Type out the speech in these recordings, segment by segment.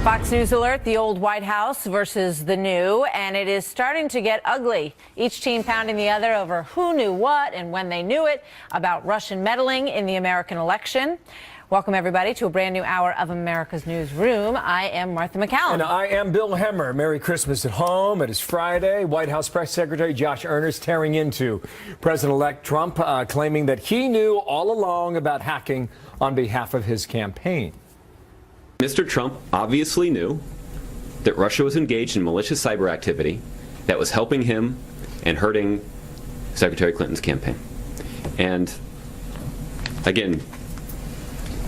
Fox News alert, the old White House versus the new, and it is starting to get ugly. Each team pounding the other over who knew what and when they knew it about Russian meddling in the American election. Welcome, everybody, to a brand new hour of America's Newsroom. I am Martha McCallum. And I am Bill Hemmer. Merry Christmas at home. It is Friday. White House Press Secretary Josh Earnest tearing into President-elect Trump, claiming that he knew all along about hacking on behalf of his campaign. Mr. Trump obviously knew that Russia was engaged in malicious cyber activity that was helping him and hurting Secretary Clinton's campaign. And again,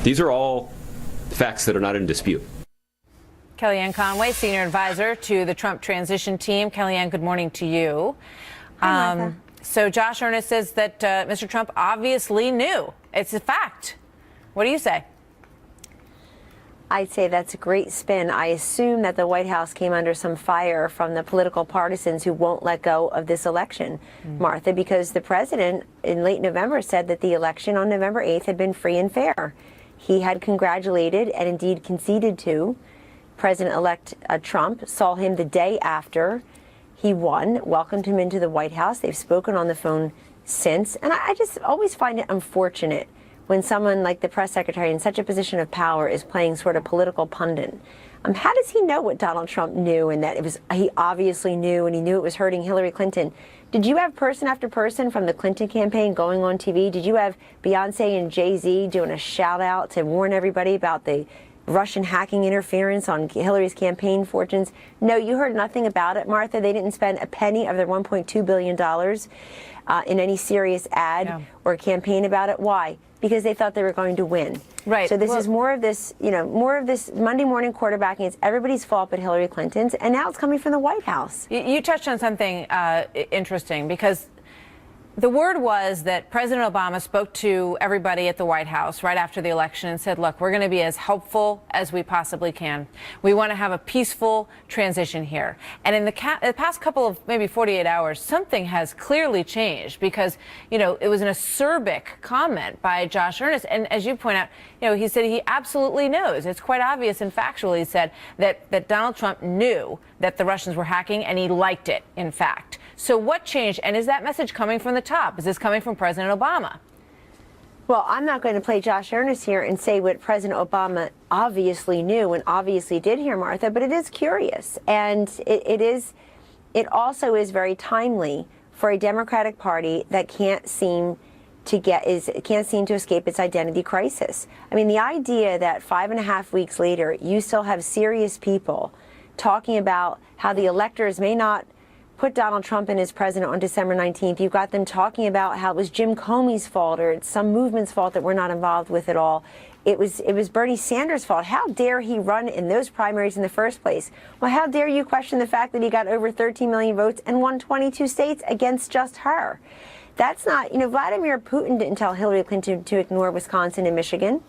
these are all facts that are not in dispute. Kellyanne Conway, senior advisor to the Trump transition team. Kellyanne, good morning to you. Hi, Martha. So Josh Earnest says that Mr. Trump obviously knew. It's a fact. What do you say? I'd say that's a great spin. I assume that the White House came under some fire from the political partisans who won't let go of this election, Martha, because the president in late November said that the election on November 8th had been free and fair. He had congratulated and indeed conceded to President-elect Trump, saw him the day after he won, welcomed him into the White House. They've spoken on the phone since. And I just always find it unfortunate when someone like the press secretary in such a position of power is playing sort of political pundit. How does he know what Donald Trump knew and that he obviously knew and he knew it was hurting Hillary Clinton? Did you have person after person from the Clinton campaign going on TV? Did you have Beyonce and Jay-Z doing a shout out to warn everybody about the Russian hacking interference on Hillary's campaign fortunes? No, you heard nothing about it, Martha. They didn't spend a penny of their $1.2 billion in any serious ad or campaign about it. Why? Because they thought they were going to win. Right. So this is more of this, more of this Monday morning quarterbacking. It's everybody's fault but Hillary Clinton's, and now it's coming from the White House. You touched on something interesting, because the word was that President Obama spoke to everybody at the White House right after the election and said, look, we're going to be as helpful as we possibly can. We want to have a peaceful transition here. And in the past couple of maybe 48 hours, something has clearly changed, because, it was an acerbic comment by Josh Earnest. And as you point out, he said he absolutely knows. It's quite obvious and factual, he said, that Donald Trump knew that the Russians were hacking, and he liked it, in fact. So what changed? And is that message coming from the top? Is this coming from President Obama? Well, I'm not going to play Josh Earnest here and say what President Obama obviously knew and obviously did here, Martha, but it is curious. And it also is very timely for a Democratic Party that can't seem to escape its identity crisis. I mean, the idea that 5.5 weeks later, you still have serious people talking about how the electors may not put Donald Trump in as president on December 19th. You've got them talking about how it was Jim Comey's fault or it's some movement's fault that we're not involved with at all. It was Bernie Sanders' fault. How dare he run in those primaries in the first place? Well, how dare you question the fact that he got over 13 million votes and won 22 states against just her? That's not, Vladimir Putin didn't tell Hillary Clinton to ignore Wisconsin and Michigan.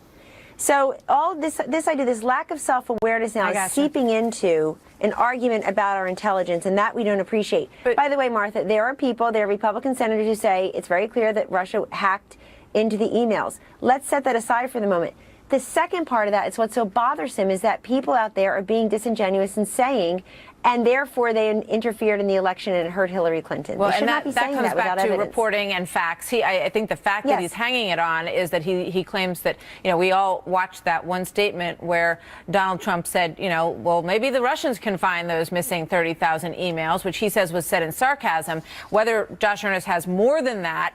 So all this idea, this lack of self-awareness now is seeping into an argument about our intelligence, and that we don't appreciate. But, by the way, Martha, there are Republican senators who say it's very clear that Russia hacked into the emails. Let's set that aside for the moment. The second part of that is what's so bothersome is that people out there are being disingenuous and saying, and therefore they interfered in the election and it hurt Hillary Clinton. Well, and that comes back to reporting and facts. I think the fact that he's hanging it on is that he claims that, we all watched that one statement where Donald Trump said, well, maybe the Russians can find those missing 30,000 emails, which he says was said in sarcasm. Whether Josh Earnest has more than that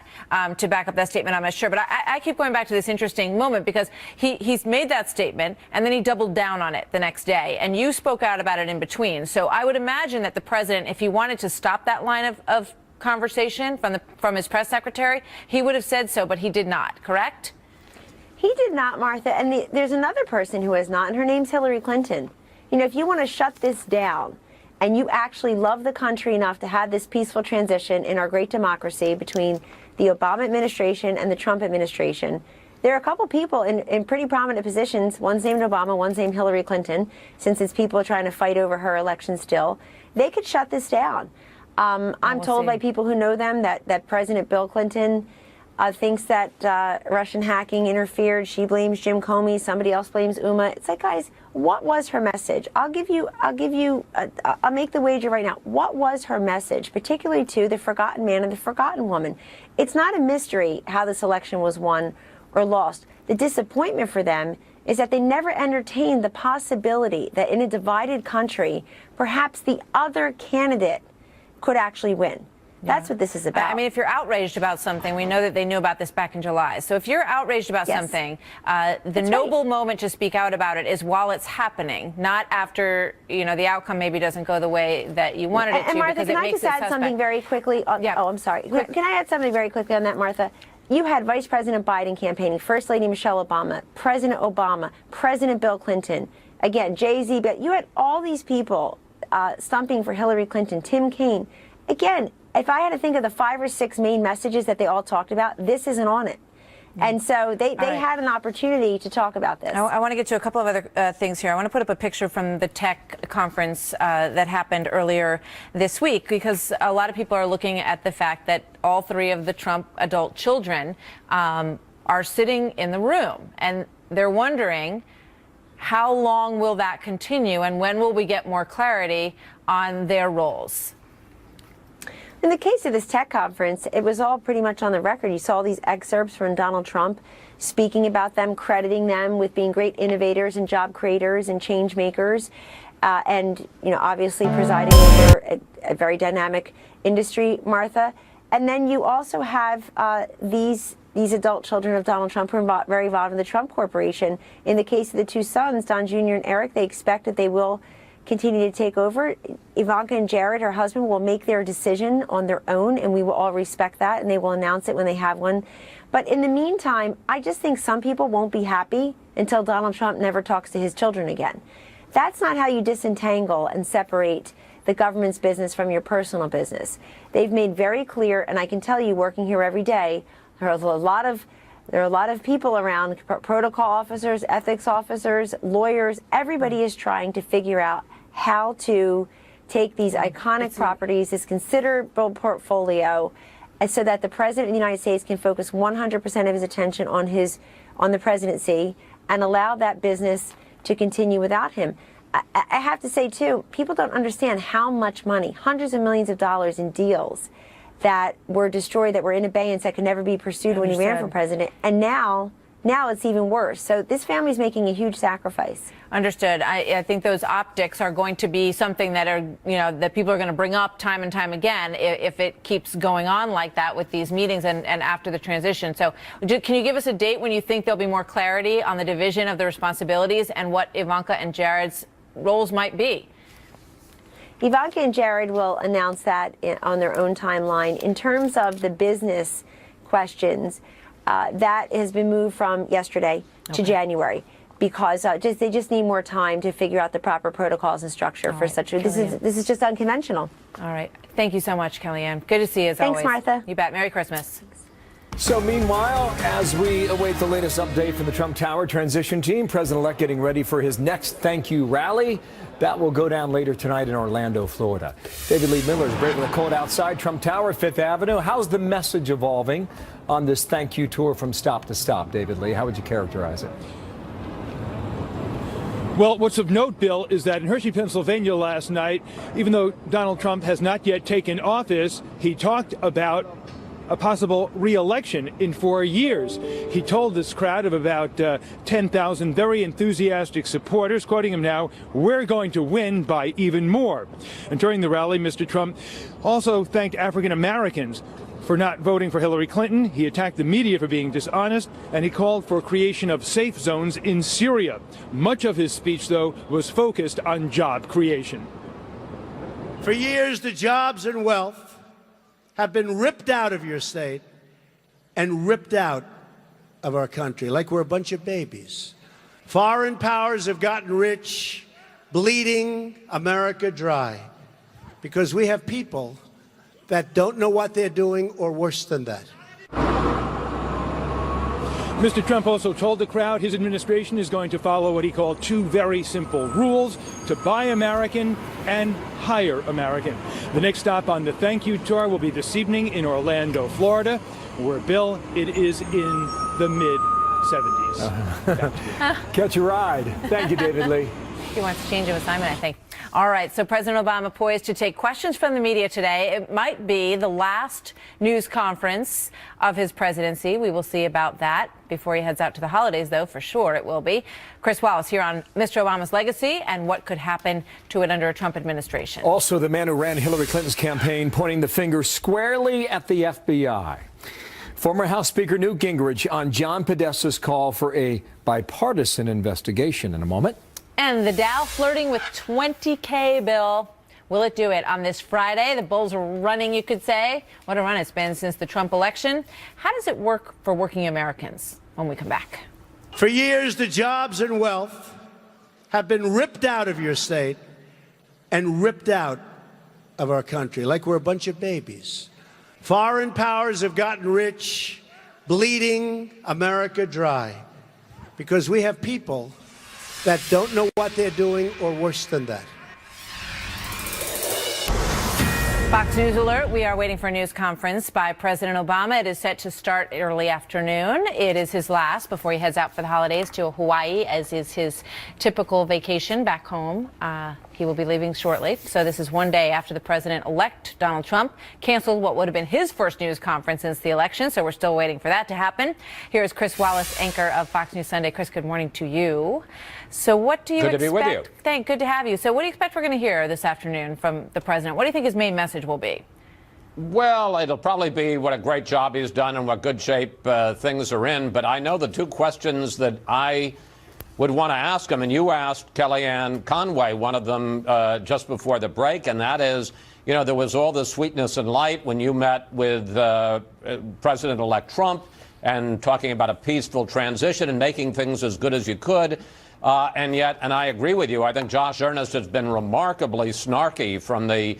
to back up that statement, I'm not sure. But I keep going back to this interesting moment, because he's made that statement and then he doubled down on it the next day. And you spoke out about it in between. So I would imagine that the president, if he wanted to stop that line of conversation from his press secretary, he would have said so, but he did not, correct? He did not, Martha. And there's another person who has not, and her name's Hillary Clinton. If you want to shut this down and you actually love the country enough to have this peaceful transition in our great democracy between the Obama administration and the Trump administration, there are a couple people in pretty prominent positions. One's named Obama, one's named Hillary Clinton, since it's people trying to fight over her election still. They could shut this down. I'm told by people who know them that President Bill Clinton thinks that Russian hacking interfered. She blames Jim Comey. Somebody else blames Uma. It's like, guys, what was her message? I'll make the wager right now. What was her message, particularly to the forgotten man and the forgotten woman? It's not a mystery how this election was won or lost. The disappointment for them is that they never entertained the possibility that in a divided country, perhaps the other candidate could actually win. That's what this is about. I mean, if you're outraged about something, we know that they knew about this back in July. So if you're outraged about something, the noble moment to speak out about it is while it's happening, not after, the outcome maybe doesn't go the way that you wanted it to. And Martha, because can it I makes just add something very quickly? Oh, I'm sorry. Can I add something very quickly on that, Martha? You had Vice President Biden campaigning, First Lady Michelle Obama, President Obama, President Bill Clinton, again, Jay-Z, but you had all these people stumping for Hillary Clinton, Tim Kaine. Again, if I had to think of the 5 or 6 main messages that they all talked about, this isn't on it. And so they had an opportunity to talk about this. I want to get to a couple of other things here. I want to put up a picture from the tech conference that happened earlier this week, because a lot of people are looking at the fact that all 3 of the Trump adult children are sitting in the room. And they're wondering, how long will that continue, and when will we get more clarity on their roles? In the case of this tech conference, it was all pretty much on the record. You saw these excerpts from Donald Trump speaking about them, crediting them with being great innovators and job creators and change makers, and obviously presiding over a very dynamic industry, Martha. And then you also have these adult children of Donald Trump who are very involved in the Trump Corporation. In the case of the 2 sons, Don Jr. and Eric, they expect that they will continue to take over. Ivanka and Jared, her husband, will make their decision on their own, and we will all respect that, and they will announce it when they have one. But in the meantime, I just think some people won't be happy until Donald Trump never talks to his children again. That's not how you disentangle and separate the government's business from your personal business. They've made very clear, and I can tell you, working here every day, there are a lot of people around, protocol officers, ethics officers, lawyers. Everybody is trying to figure out how to take these iconic properties, this considerable portfolio, and so that the President of the United States can focus 100% of his attention on the presidency and allow that business to continue without him. I have to say, too, people don't understand how much money, hundreds of millions of dollars in deals that were destroyed, that were in abeyance, that could never be pursued when he ran for president. And now it's even worse. So this family's making a huge sacrifice. Understood. I think those optics are going to be something that that people are going to bring up time and time again if it keeps going on like that with these meetings and after the transition. So can you give us a date when you think there'll be more clarity on the division of the responsibilities and what Ivanka and Jared's roles might be? Ivanka and Jared will announce that on their own timeline. In terms of the business questions, that has been moved from yesterday to January, because they just need more time to figure out the proper protocols and structure for such a. This is just unconventional. All right. Thank you so much, Kellyanne. Good to see you as always. Thanks, Martha. You bet. Merry Christmas. So meanwhile, as we await the latest update from the Trump Tower transition team, President-elect getting ready for his next thank you rally. That will go down later tonight in Orlando, Florida. David Lee Miller is bravely cold outside Trump Tower, 5th Avenue. How's the message evolving on this thank you tour from stop to stop, David Lee? How would you characterize it? Well, what's of note, Bill, is that in Hershey, Pennsylvania last night, even though Donald Trump has not yet taken office, he talked about a possible re-election in 4 years. He told this crowd of about 10,000 very enthusiastic supporters, quoting him now, "We're going to win by even more." And during the rally, Mr. Trump also thanked African Americans for not voting for Hillary Clinton. He attacked the media for being dishonest, and he called for creation of safe zones in Syria. Much of his speech, though, was focused on job creation. For years, the jobs and wealth have been ripped out of your state and ripped out of our country like we're a bunch of babies. Foreign powers have gotten rich, bleeding America dry, because we have people that don't know what they're doing, or worse than that. Mr. Trump also told the crowd his administration is going to follow what he called two very simple rules: to buy American and hire American. The next stop on the thank you tour will be this evening in Orlando, Florida, where, Bill, it is in the mid-70s. Catch a ride. Thank you, David Lee. He wants to change of assignment, I think. All right, so President Obama poised to take questions from the media today. It might be the last news conference of his presidency. We will see about that before he heads out to the holidays, though, for sure it will be. Chris Wallace here on Mr. Obama's legacy and what could happen to it under a Trump administration. Also, the man who ran Hillary Clinton's campaign pointing the finger squarely at the FBI. Former House Speaker Newt Gingrich on John Podesta's call for a bipartisan investigation in a moment. And the Dow flirting with 20K, Bill. Will it do it on this Friday? The bulls are running, you could say. What a run it's been since the Trump election. How does it work for working Americans when we come back? For years, the jobs and wealth have been ripped out of your state and ripped out of our country like we're a bunch of babies. Foreign powers have gotten rich, bleeding America dry, because we have people that don't know what they're doing, or worse than that. Fox News alert. We are waiting for a news conference by President Obama. It is set to start early afternoon. It is his last before he heads out for the holidays to Hawaii, as is his typical vacation back home. He will be leaving shortly. So this is one day after the president-elect, Donald Trump, canceled what would have been his first news conference since the election. So we're still waiting for that to happen. Here is Chris Wallace, anchor of Fox News Sunday. Chris, good morning to you. So what do you expect? Good to be with you. Good to have you. So what do you expect we're going to hear this afternoon from the president? What do you think his main message will be? Well, it'll probably be what a great job he's done and what good shape things are in. But I know the two questions that I would want to ask him, and you asked Kellyanne Conway one of them just before the break, and that is, you know, there was all this sweetness and light when you met with President-elect Trump and talking about a peaceful transition and making things as good as you could. And yet, and I agree with you, I think Josh Earnest has been remarkably snarky from the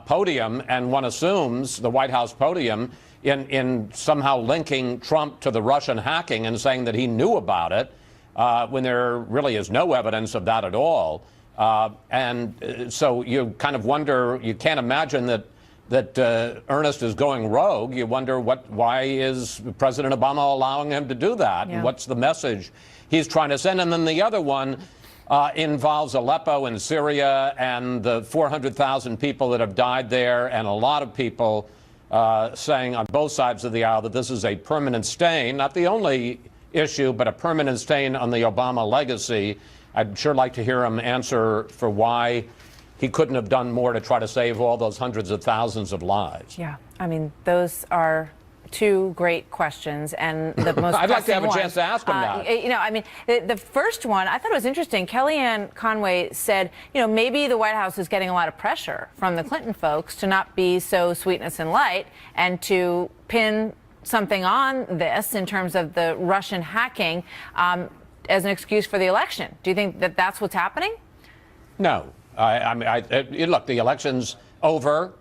podium, and one assumes the White House podium, in somehow linking Trump to the Russian hacking and saying that he knew about it, when there really is no evidence of that at all. So you kind of wonder, you can't imagine that Ernest is going rogue. You wonder why is President Obama allowing him to do that? Yeah. And what's the message he's trying to send? And then the other one involves Aleppo in Syria and the 400,000 people that have died there, and a lot of people saying on both sides of the aisle that this is a permanent stain, not the only issue, but a permanent stain on the Obama legacy. I'd sure like to hear him answer for why he couldn't have done more to try to save all those hundreds of thousands of lives. Yeah, I mean, those are two great questions, and the most I'd like to have one, a chance to ask him that. You know, I mean, the first one, I thought it was interesting. Kellyanne Conway said, you know, maybe the White House is getting a lot of pressure from the Clinton folks to not be so sweetness and light and to pin something on this in terms of the Russian hacking as an excuse for the election. Do you think that that's what's happening? No. I mean, look, the election's over.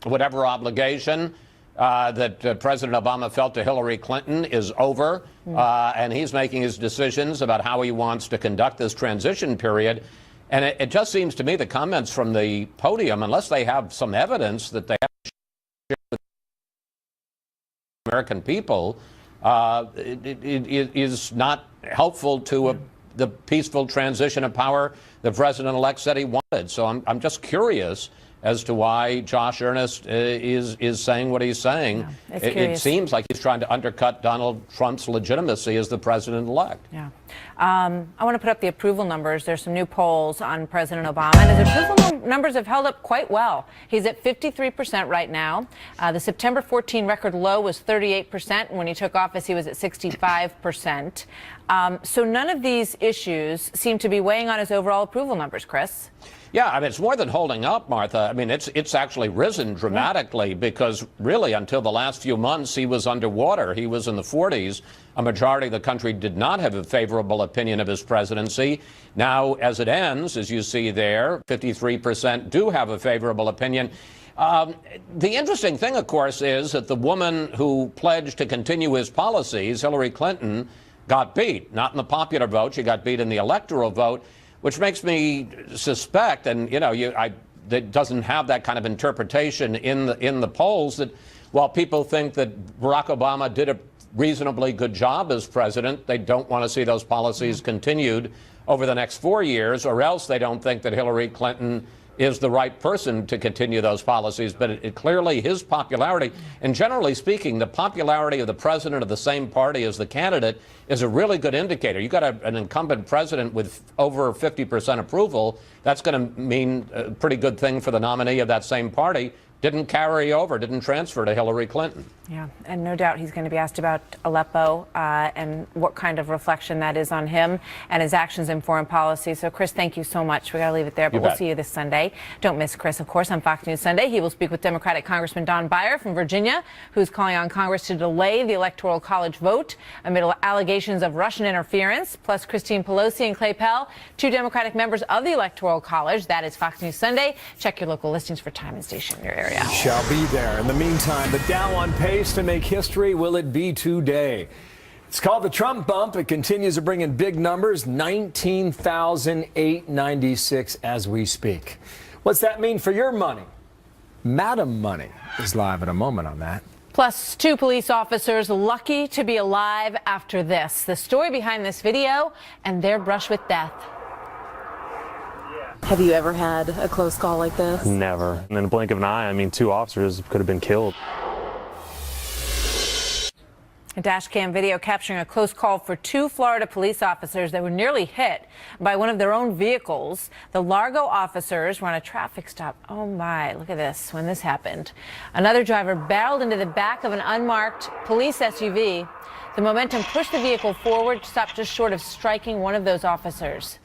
Whatever obligation that President Obama felt to Hillary Clinton is over, and he's making his decisions about how he wants to conduct this transition period. And it just seems to me the comments from the podium, unless they have some evidence that they have to share with American people, it is not helpful to the peaceful transition of power the president-elect said he wanted. So I'm just curious as to why Josh Earnest is saying what he's saying. Yeah, it seems like he's trying to undercut Donald Trump's legitimacy as the president-elect. Yeah. I want to put up the approval numbers. There's some new polls on President Obama, and his approval numbers have held up quite well. He's at 53% right now. The September 14 record low was 38%, and when he took office, he was at 65%. So none of these issues seem to be weighing on his overall approval numbers, Chris. Yeah, I mean, it's more than holding up, Martha. I mean, it's actually risen dramatically because really until the last few months he was underwater. He was in the 40s. A majority of the country did not have a favorable opinion of his presidency. Now, as it ends, as you see there, 53% do have a favorable opinion. The interesting thing, of course, is that the woman who pledged to continue his policies, Hillary Clinton, got beat. Not in the popular vote. She got beat in the electoral vote, which makes me suspect, and that doesn't have that kind of interpretation in the polls, that while people think that Barack Obama did a reasonably good job as president, they don't want to see those policies continued over the next 4 years, or else they don't think that Hillary Clinton is the right person to continue those policies. But it clearly, his popularity, and generally speaking, the popularity of the president of the same party as the candidate is a really good indicator. You got an incumbent president with over 50% approval. That's going to mean a pretty good thing for the nominee of that same party. Didn't carry over, didn't transfer to Hillary Clinton. Yeah, and no doubt he's going to be asked about Aleppo and what kind of reflection that is on him and his actions in foreign policy. So, Chris, thank you so much. We got to leave it there, but we'll see you this Sunday. Don't miss Chris, of course, on Fox News Sunday. He will speak with Democratic Congressman Don Beyer from Virginia, who's calling on Congress to delay the Electoral College vote amid allegations of Russian interference. Plus, Christine Pelosi and Clay Pell, two Democratic members of the Electoral College. That is Fox News Sunday. Check your local listings for time and station in your area. Shall be there. In the meantime, the Dow on pace to make history. Will it be today? It's called the Trump bump. It continues to bring in big numbers, 19,896 as we speak. What's that mean for your money? Madam Money is live in a moment on that. Plus, two police officers lucky to be alive after this. The story behind this video and their brush with death. Have you ever had a close call like this? Never. In the blink of an eye, I mean, two officers could have been killed. A dash cam video capturing a close call for two Florida police officers that were nearly hit by one of their own vehicles. The Largo officers were on a traffic stop. Oh my, look at this when this happened. Another driver barreled into the back of an unmarked police SUV. The momentum pushed the vehicle forward, stopped just short of striking one of those officers.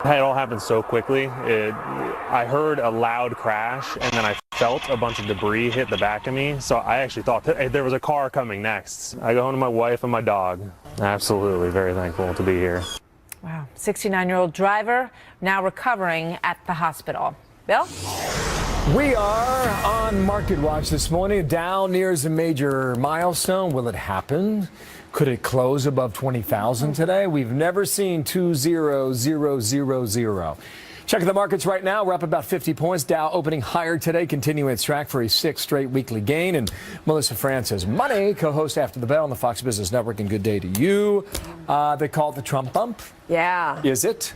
It all happened so quickly. I heard a loud crash, and then I felt a bunch of debris hit the back of me. So I actually thought that there was a car coming next. I go home to my wife and my dog. Absolutely very thankful to be here. Wow. 69-year-old driver now recovering at the hospital. Bill? We are on Market Watch this morning. Dow nears a major milestone. Will it happen? Could it close above 20,000 today? We've never seen 20000. Checking the markets right now. We're up about 50 points. Dow opening higher today, continuing its track for a sixth straight weekly gain. And Melissa Francis, Money, co-host After the Bell on the Fox Business Network. And good day to you. They call it the Trump bump. Yeah. Is it?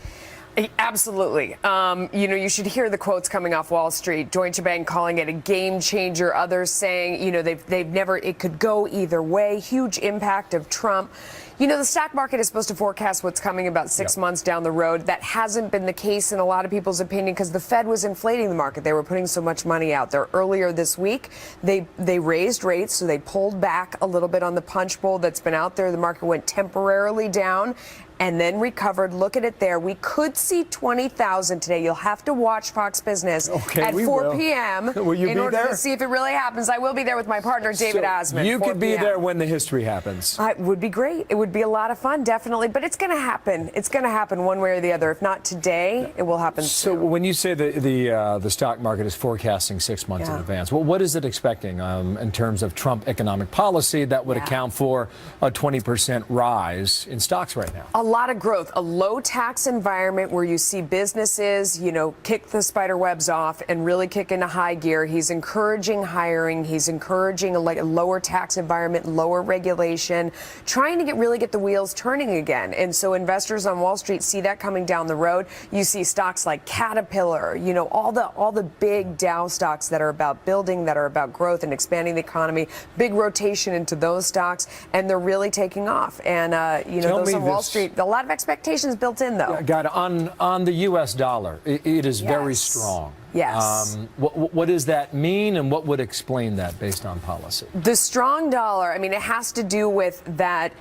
Absolutely. You should hear the quotes coming off Wall Street. Deutsche Bank calling it a game changer. Others saying, it could go either way. Huge impact of Trump. The stock market is supposed to forecast what's coming about 6 months down the road. That hasn't been the case in a lot of people's opinion because the Fed was inflating the market. They were putting so much money out there. Earlier this week, they raised rates, so they pulled back a little bit on the punch bowl that's been out there. The market went temporarily down and then recovered. Look at it there. We could see 20,000 today. You'll have to watch Fox Business at 4 p.m. Will you in be order there? to see if it really happens. I will be there with my partner, David Osmond. You could be there when the history happens. It would be great. It would be a lot of fun, definitely. But it's going to happen. It's going to happen one way or the other. If not today, it will happen soon. So when you say the stock market is forecasting 6 months in advance, well, what is it expecting in terms of Trump economic policy that would account for a 20% rise in stocks right now? A lot of growth, a low tax environment where you see businesses, kick the spider webs off and really kick into high gear. He's encouraging hiring. He's encouraging a lower tax environment, lower regulation, trying to really get the wheels turning again. And so investors on Wall Street see that coming down the road. You see stocks like Caterpillar, all the big Dow stocks that are about building, that are about growth and expanding the economy, big rotation into those stocks, and they're really taking off. And, those on Wall Street, a lot of expectations built in, though. Got it. On the U.S. dollar, it is very strong. Yes. What does that mean, and what would explain that based on policy? The strong dollar, it has to do with that,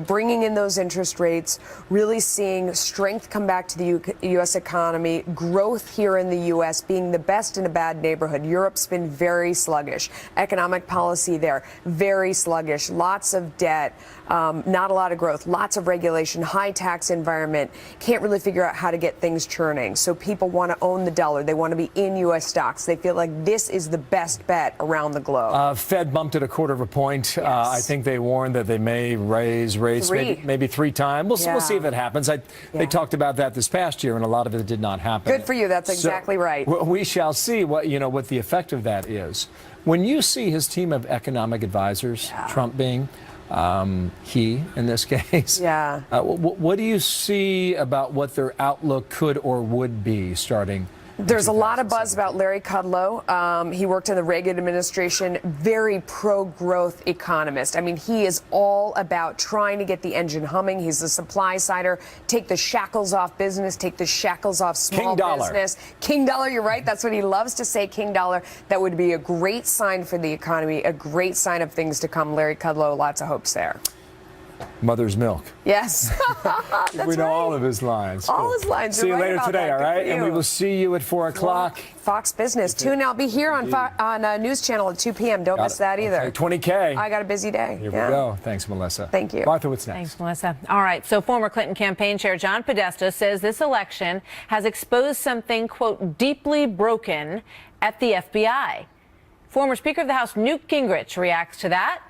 bringing in those interest rates, really seeing strength come back to the U.S. economy, growth here in the U.S. being the best in a bad neighborhood. Europe's been very sluggish. Economic policy there, very sluggish. Lots of debt, not a lot of growth, lots of regulation, high tax environment. Can't really figure out how to get things churning. So people want to own the dollar. They want to be in U.S. stocks. They feel like this is the best bet around the globe. Fed bumped it 1/4 point. Yes. I think they warned that they may raise rates maybe 3 times. We'll see if it happens. They talked about that this past year, and a lot of it did not happen. Good for you. That's exactly right. We shall see what the effect of that is. When you see his team of economic advisors, Trump being he in this case, what do you see about what their outlook could or would be starting? There's a lot of buzz about Larry Kudlow. He worked in the Reagan administration, very pro-growth economist. I mean, he is all about trying to get the engine humming. He's a supply sider. Take the shackles off business, take the shackles off small business. King dollar, you're right. That's what he loves to say, king dollar. That would be a great sign for the economy, a great sign of things to come. Larry Kudlow, lots of hopes there. Mother's milk. Yes. We know all of his lines. All his lines. See you later today, all right? And we will see you at 4 o'clock. Fox Business. Tune. I'll be here on News Channel at 2 p.m. Don't miss that either. Okay, 20K. I got a busy day. Here we go. Thanks, Melissa. Thank you. Martha, what's next? Thanks, Melissa. All right. So former Clinton campaign chair John Podesta says this election has exposed something, quote, deeply broken at the FBI. Former Speaker of the House Newt Gingrich reacts to that.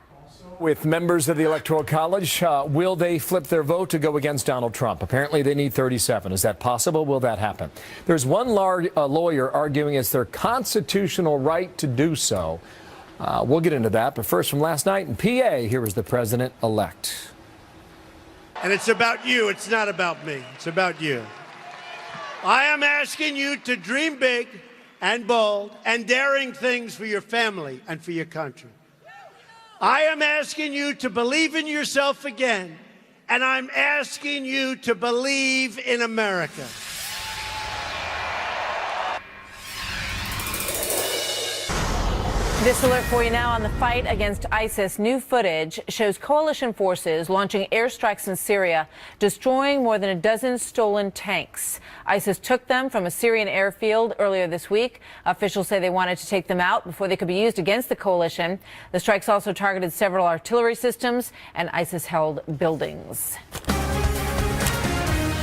With members of the Electoral College, will they flip their vote to go against Donald Trump? Apparently, they need 37. Is that possible? Will that happen? There's one lawyer arguing it's their constitutional right to do so. We'll get into that. But first, from last night in PA, here is the president-elect. And it's about you. It's not about me. It's about you. I am asking you to dream big and bold and daring things for your family and for your country. I am asking you to believe in yourself again, and I'm asking you to believe in America. This alert for you now on the fight against ISIS. New footage shows coalition forces launching airstrikes in Syria, destroying more than a dozen stolen tanks. ISIS took them from a Syrian airfield earlier this week. Officials say they wanted to take them out before they could be used against the coalition. The strikes also targeted several artillery systems and ISIS-held buildings.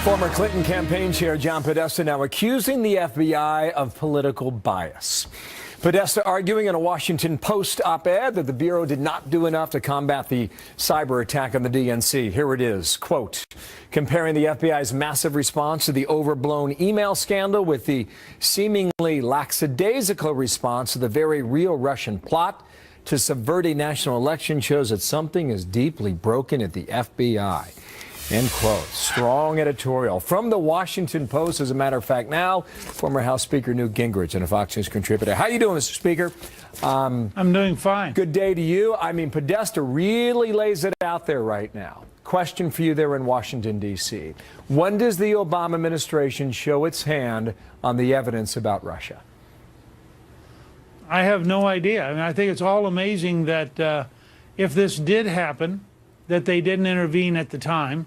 Former Clinton campaign chair John Podesta now accusing the FBI of political bias. Podesta arguing in a Washington Post op-ed that the Bureau did not do enough to combat the cyber attack on the DNC. Here it is, quote, comparing the FBI's massive response to the overblown email scandal with the seemingly lackadaisical response to the very real Russian plot to subvert a national election shows that something is deeply broken at the FBI. End quote. Strong editorial from the Washington Post. As a matter of fact, now former House Speaker Newt Gingrich and a Fox News contributor. How you doing, Mr. Speaker? I'm doing fine. Good day to you. I mean, Podesta really lays it out there right now. Question for you there in Washington, D.C. When does the Obama administration show its hand on the evidence about Russia? I have no idea. I mean, I think it's all amazing that if this did happen, that they didn't intervene at the time.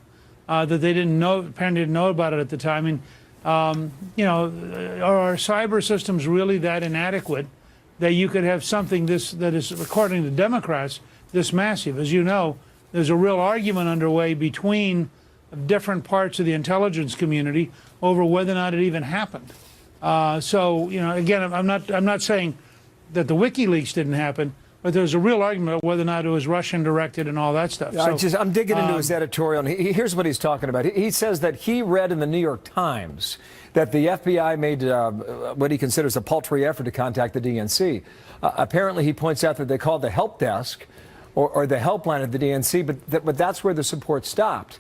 That they apparently didn't know about it at the time. And, are our cyber systems really that inadequate that you could have something that is, according to Democrats, this massive? As you know, there's a real argument underway between different parts of the intelligence community over whether or not it even happened. Again, I'm not saying that the WikiLeaks didn't happen, but there's a real argument about whether or not it was Russian directed and all that stuff. I'm digging into his editorial, and here's what he's talking about. He says that he read in the New York Times that the FBI made what he considers a paltry effort to contact the DNC. Apparently, he points out that they called the help desk or the helpline at the DNC, but that's where the support stopped.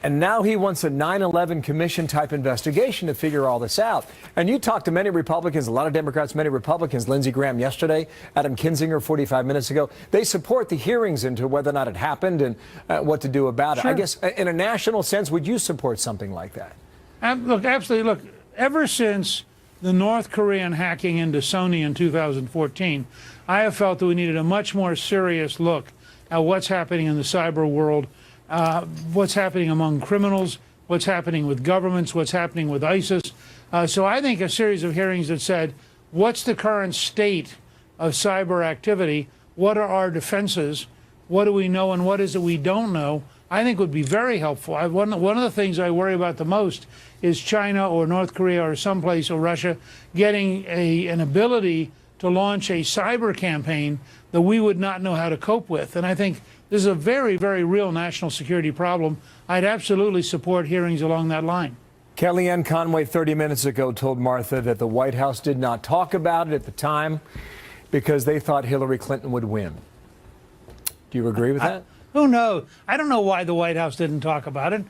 And now he wants a 9/11 commission type investigation to figure all this out. And you talked to many Republicans, a lot of Democrats, many Republicans, Lindsey Graham yesterday, Adam Kinzinger 45 minutes ago. They support the hearings into whether or not it happened and what to do about it. I guess in a national sense, would you support something like that? Look, absolutely. Look, ever since the North Korean hacking into Sony in 2014, I have felt that we needed a much more serious look at what's happening in the cyber world. What's happening among criminals, what's happening with governments, what's happening with ISIS. So I think a series of hearings that said, what's the current state of cyber activity? What are our defenses? What do we know and what is it we don't know? I think would be very helpful. One of the things I worry about the most is China or North Korea or someplace, or Russia, getting an ability to launch a cyber campaign that we would not know how to cope with. And I think this is a very, very real national security problem. I'd absolutely support hearings along that line. Kellyanne Conway 30 minutes ago told Martha that the White House did not talk about it at the time because they thought Hillary Clinton would win. Do you agree with that? Who knows? I don't know why the White House didn't talk about it.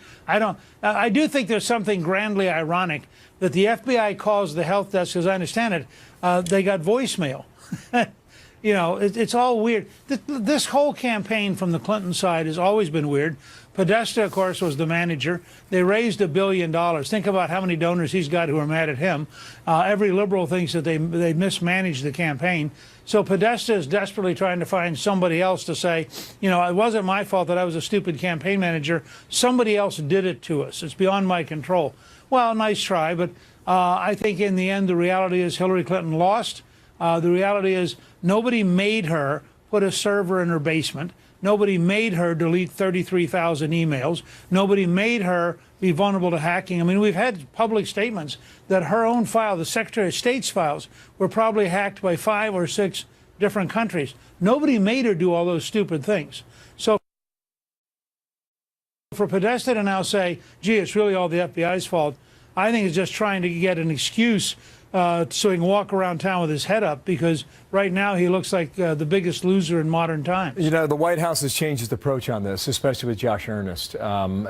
I do think there's something grandly ironic that the FBI calls the health desk, as I understand it, they got voicemail. You know, it's all weird. This whole campaign from the Clinton side has always been weird. Podesta, of course, was the manager. They raised $1 billion. Think about how many donors he's got who are mad at him. Every liberal thinks that they mismanaged the campaign. So Podesta is desperately trying to find somebody else to say, you know, it wasn't my fault that I was a stupid campaign manager. Somebody else did it to us. It's beyond my control. Well, nice try, but I think in the end the reality is Hillary Clinton lost. The reality is nobody made her put a server in her basement. Nobody made her delete 33,000 emails. Nobody made her be vulnerable to hacking. I mean, we've had public statements that her own file, the Secretary of State's files, were probably hacked by 5 or 6 different countries. Nobody made her do all those stupid things. So for Podesta to now say, gee, it's really all the FBI's fault, I think it's just trying to get an excuse so he can walk around town with his head up, because right now he looks like the biggest loser in modern times. You know, the White House has changed its approach on this, especially with Josh Earnest,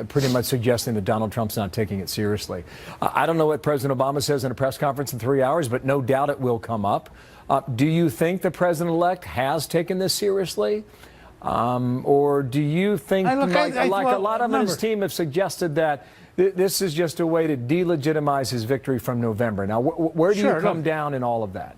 pretty much suggesting that Donald Trump's not taking it seriously. I don't know what President Obama says in a press conference in 3 hours, but no doubt it will come up. Do you think the president-elect has taken this seriously? Or do you think, like a lot of his team have suggested, that this is just a way to delegitimize his victory from November? Now, where do you come down in all of that?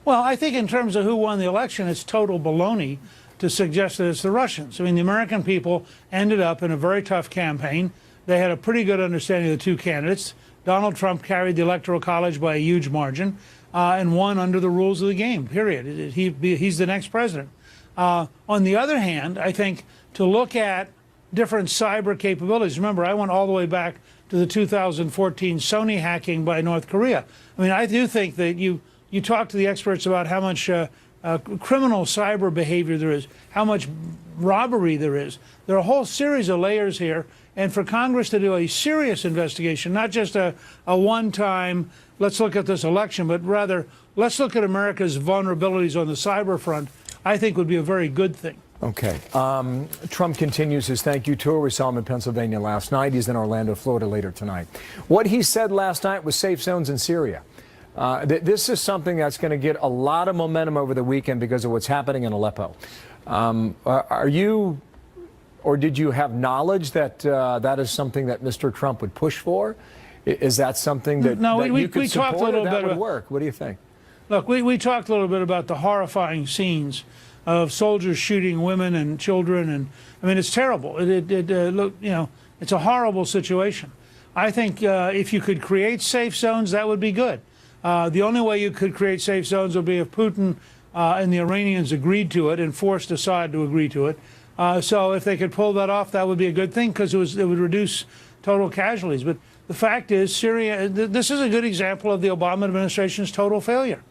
Well, I think in terms of who won the election, it's total baloney to suggest that it's the Russians. I mean, the American people ended up in a very tough campaign. They had a pretty good understanding of the two candidates. Donald Trump carried the Electoral College by a huge margin and won under the rules of the game, period. He's the next president. On the other hand, I think to look at different cyber capabilities. Remember, I went all the way back to the 2014 Sony hacking by North Korea. I mean, I do think that you talk to the experts about how much criminal cyber behavior there is, how much robbery there is. There are a whole series of layers here. And for Congress to do a serious investigation, not just a one-time, let's look at this election, but rather let's look at America's vulnerabilities on the cyber front, I think would be a very good thing. Okay. Trump continues his thank you tour. We saw him in Pennsylvania last night. He's in Orlando, Florida later tonight. What he said last night was safe zones in Syria. This is something that's going to get a lot of momentum over the weekend because of what's happening in Aleppo. Are you, or did you have knowledge that that is something that Mr. Trump would push for? Is that something that, you could support, talked a little or that bit would work? What do you think? Look, we talked a little bit about the horrifying scenes of soldiers shooting women and children, and I mean, it's terrible. Look, you know, it's a horrible situation. I think if you could create safe zones, that would be good. The only way you could create safe zones would be if Putin and the Iranians agreed to it and forced Assad to agree to it. So if they could pull that off, that would be a good thing, because it would reduce total casualties. But the fact is, Syria, this is a good example of the Obama administration's total failure.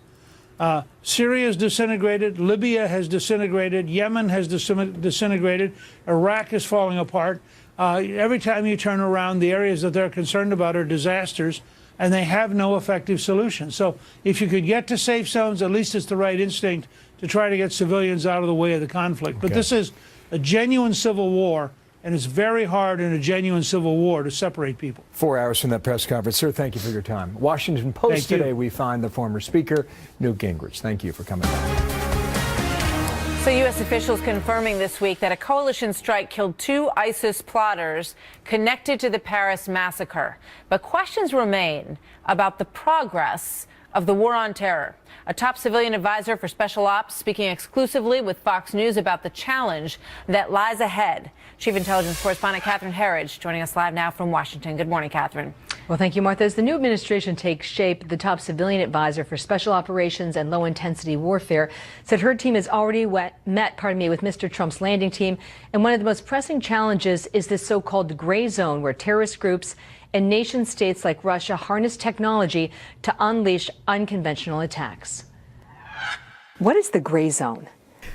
Syria is disintegrated, Libya has disintegrated, Yemen has disintegrated, Iraq is falling apart. Every time you turn around, the areas that they're concerned about are disasters, and they have no effective solution. So if you could get to safe zones, at least it's the right instinct to try to get civilians out of the way of the conflict. But this is a genuine civil war, and it's very hard in a genuine civil war to separate people. 4 hours from that press conference. Sir, thank you for your time. Washington Post today, we find the former Speaker, Newt Gingrich. Thank you for coming back. So U.S. officials confirming this week that a coalition strike killed 2 ISIS plotters connected to the Paris massacre. But questions remain about the progress of the war on terror. A top civilian advisor for special ops speaking exclusively with Fox News about the challenge that lies ahead. Chief Intelligence Correspondent Catherine Herridge joining us live now from Washington. Good morning, Catherine. Well, thank you, Martha. As the new administration takes shape, the top civilian advisor for special operations and low-intensity warfare said her team has already met with Mr. Trump's landing team. And one of the most pressing challenges is this so-called gray zone, where terrorist groups and nation states like Russia harness technology to unleash unconventional attacks. What is the gray zone?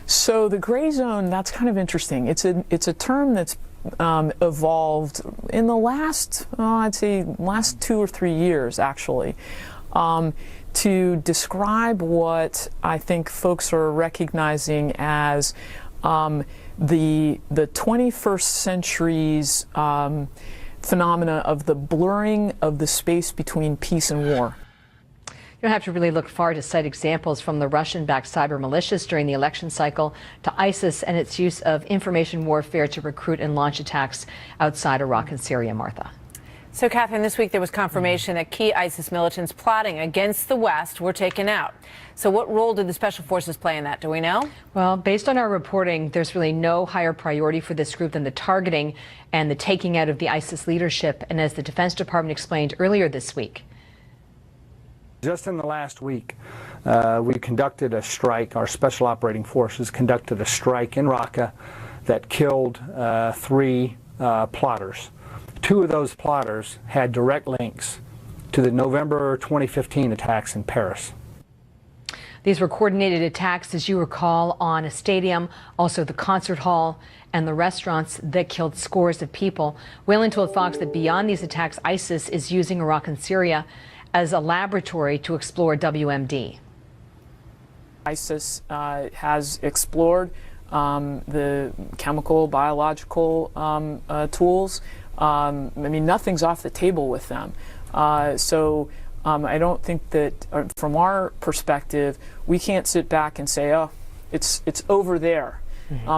So the gray zone, that's kind of interesting. It's a term that's evolved in the last, I'd say, last 2 or 3 years, actually, to describe what I think folks are recognizing as the 21st century's phenomena of the blurring of the space between peace and war. You don't have to really look far to cite examples from the Russian-backed cyber militias during the election cycle to ISIS and its use of information warfare to recruit and launch attacks outside Iraq and Syria, Martha. So, Catherine, this week there was confirmation that key ISIS militants plotting against the West were taken out. So what role did the special forces play in that? Do we know? Well, based on our reporting, there's really no higher priority for this group than the targeting and the taking out of the ISIS leadership. And as the Defense Department explained earlier this week, just in the last week, we conducted a strike. Our special operating forces conducted a strike in Raqqa that killed 3 plotters. 2 of those plotters had direct links to the November 2015 attacks in Paris. These were coordinated attacks, as you recall, on a stadium, also the concert hall, and the restaurants that killed scores of people. Whalen told Fox that beyond these attacks, ISIS is using Iraq and Syria as a laboratory to explore WMD. ISIS has explored the chemical, biological tools. I mean, nothing's off the table with them. So I don't think that, from our perspective, we can't sit back and say, oh, it's over there.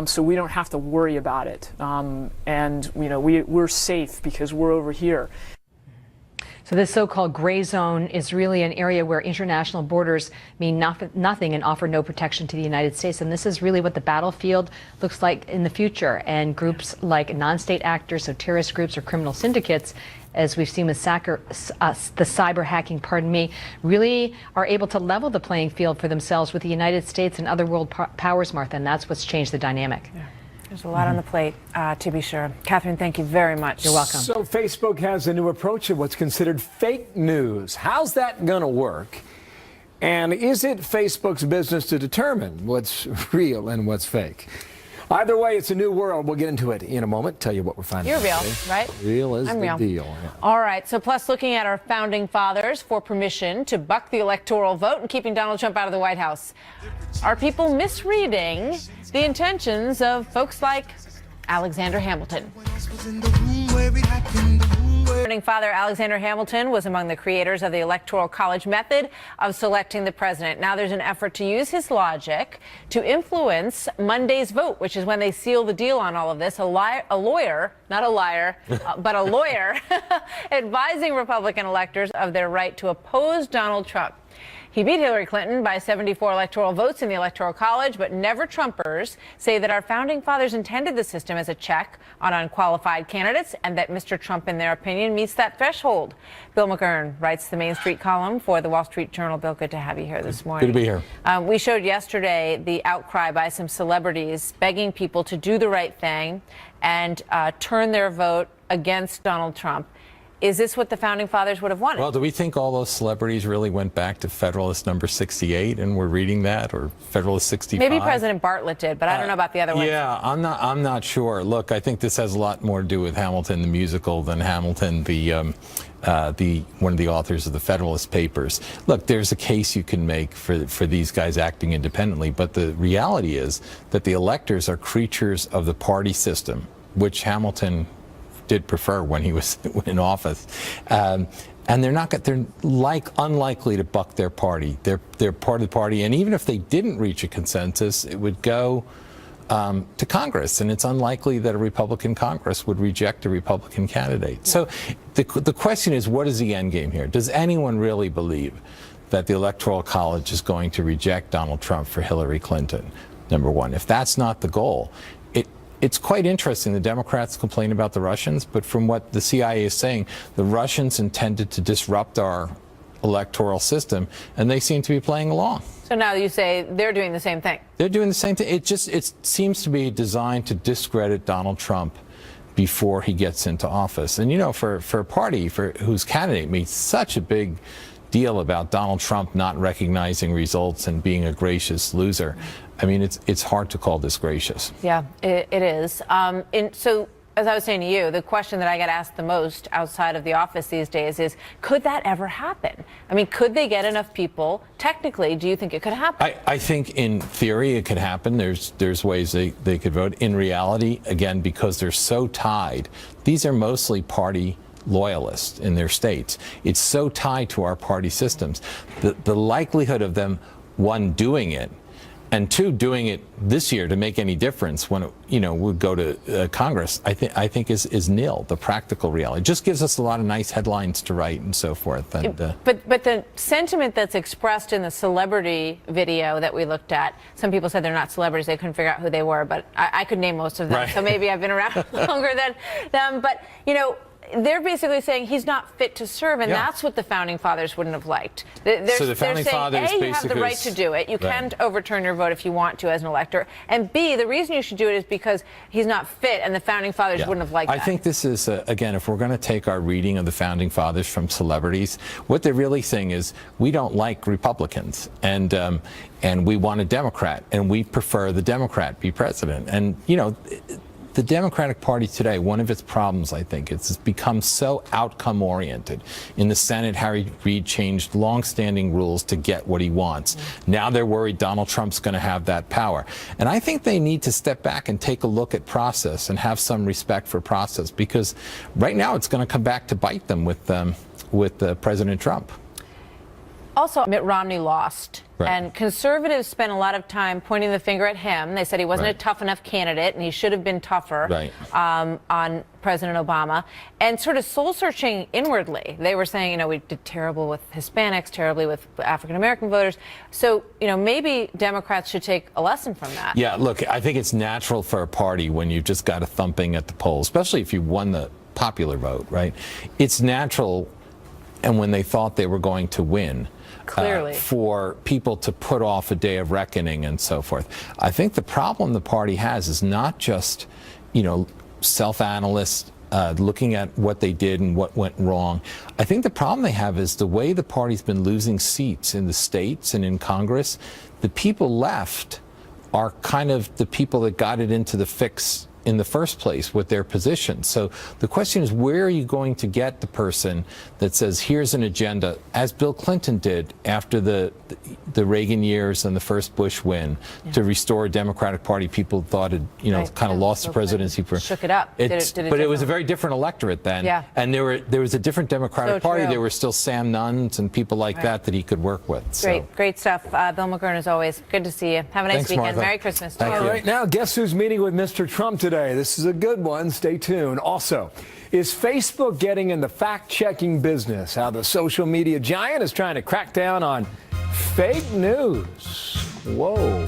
So we don't have to worry about it. And, you know, we're safe because we're over here. So this so-called gray zone is really an area where international borders mean nothing and offer no protection to the United States. And this is really what the battlefield looks like in the future. And groups like non-state actors, so terrorist groups or criminal syndicates, as we've seen with the cyber hacking, really are able to level the playing field for themselves with the United States and other world powers, Martha. And that's what's changed the dynamic. Yeah. There's a lot on the plate, to be sure. Catherine, thank you very much. You're welcome. So Facebook has a new approach to what's considered fake news. How's that going to work? And is it Facebook's business to determine what's real and what's fake? Either way, it's a new world. We'll get into it in a moment. Tell you what we're finding. You're real, today. right? Real is I'm the real. deal. Yeah. All right. So plus looking at our founding fathers for permission to buck the electoral vote and keeping Donald Trump out of the White House. Are people misreading the intentions of folks like Alexander Hamilton? Founding father Alexander Hamilton was among the creators of the Electoral College method of selecting the president. Now there's an effort to use his logic to influence Monday's vote, which is when they seal the deal on all of this. A lawyer, not a liar, but a lawyer advising Republican electors of their right to oppose Donald Trump. He beat Hillary Clinton by 74 electoral votes in the Electoral College, but never Trumpers say that our founding fathers intended the system as a check on unqualified candidates and that Mr. Trump, in their opinion, meets that threshold. Bill McGurn writes the Main Street column for the Wall Street Journal. Bill, good to have you here this morning. Good to be here. We showed yesterday the outcry by some celebrities begging people to do the right thing and turn their vote against Donald Trump. Is this what the founding fathers would have wanted? Well, do we think all those celebrities really went back to Federalist number 68 and were reading that, or Federalist 65? Maybe President Bartlett did, but I don't know about the other ones. Yeah, I'm not sure. Look, I think this has a lot more to do with Hamilton the musical than Hamilton one of the authors of the Federalist Papers. Look, there's a case you can make for these guys acting independently, but the reality is that the electors are creatures of the party system, which Hamilton did prefer when he was in office, and they're unlikely to buck their party. They're part of the party, and even if they didn't reach a consensus, it would go to Congress, and it's unlikely that a Republican Congress would reject a Republican candidate. So the question is, what is the end game here? Does anyone really believe that the Electoral College is going to reject Donald Trump for Hillary Clinton? Number one. If that's not the goal, it's quite interesting. The Democrats complain about the Russians, but from what the CIA is saying, the Russians intended to disrupt our electoral system, and they seem to be playing along. So now you say they're doing the same thing. They're doing the same thing. It seems to be designed to discredit Donald Trump before he gets into office. And, you know, for a party whose candidate made such a big deal about Donald Trump not recognizing results and being a gracious loser, I mean, it's hard to call this gracious. Yeah, it is. So, as I was saying to you, the question that I get asked the most outside of the office these days is, could that ever happen? I mean, could they get enough people? Technically, do you think it could happen? I think in theory it could happen. There's ways they could vote. In reality, again, because they're so tied, these are mostly party loyalists in their states. It's so tied to our party systems. The likelihood of them, one, doing it, and two, doing it this year to make any difference when it, would go to Congress, I think is nil. The practical reality. It just gives us a lot of nice headlines to write and so forth. And, but the sentiment that's expressed in the celebrity video that we looked at, some people said they're not celebrities, they couldn't figure out who they were, but I could name most of them. Right. So maybe I've been around longer than them. But they're basically saying he's not fit to serve, and that's what the founding fathers wouldn't have liked. So the founding fathers A, you have the right to do it. You can't overturn your vote if you want to as an elector. And B, the reason you should do it is because he's not fit, and the founding fathers wouldn't have liked that. I think this is, again, if we're going to take our reading of the founding fathers from celebrities, what they're really saying is we don't like Republicans, and we want a Democrat, and we prefer the Democrat be president. And, the Democratic Party today, one of its problems, I think, is it's become so outcome-oriented. In the Senate, Harry Reid changed long-standing rules to get what he wants. Now they're worried Donald Trump's going to have that power. And I think they need to step back and take a look at process and have some respect for process, because right now it's going to come back to bite them with President Trump. Also, Mitt Romney lost, and conservatives spent a lot of time pointing the finger at him. They said he wasn't a tough enough candidate, and he should have been tougher on President Obama, and sort of soul-searching inwardly. They were saying, we did terrible with Hispanics, terribly with African-American voters. So, maybe Democrats should take a lesson from that. Yeah, look, I think it's natural for a party when you've just got a thumping at the polls, especially if you won the popular vote, right? It's natural, and when they thought they were going to win, clearly, for people to put off a day of reckoning and so forth. I think the problem the party has is not just, self-analysts looking at what they did and what went wrong. I think the problem they have is the way the party's been losing seats in the states and in Congress. The people left are kind of the people that got it into the fix in the first place with their position. So the question is, where are you going to get the person that says, here's an agenda, as Bill Clinton did after the Reagan years and the first Bush win, to restore a Democratic Party people thought had, kind of lost the presidency. Shook it up. But it was a very different electorate then. Yeah. And there was a different Democratic Party. There were still Sam Nuns and people like that he could work with. Great stuff. Bill McGurn, as always, good to see you. Have a nice weekend. Martha. Merry Christmas. All right, now guess who's meeting with Mr. Trump today? This is a good one. Stay tuned. Also, is Facebook getting in the fact-checking business? How the social media giant is trying to crack down on fake news. Whoa.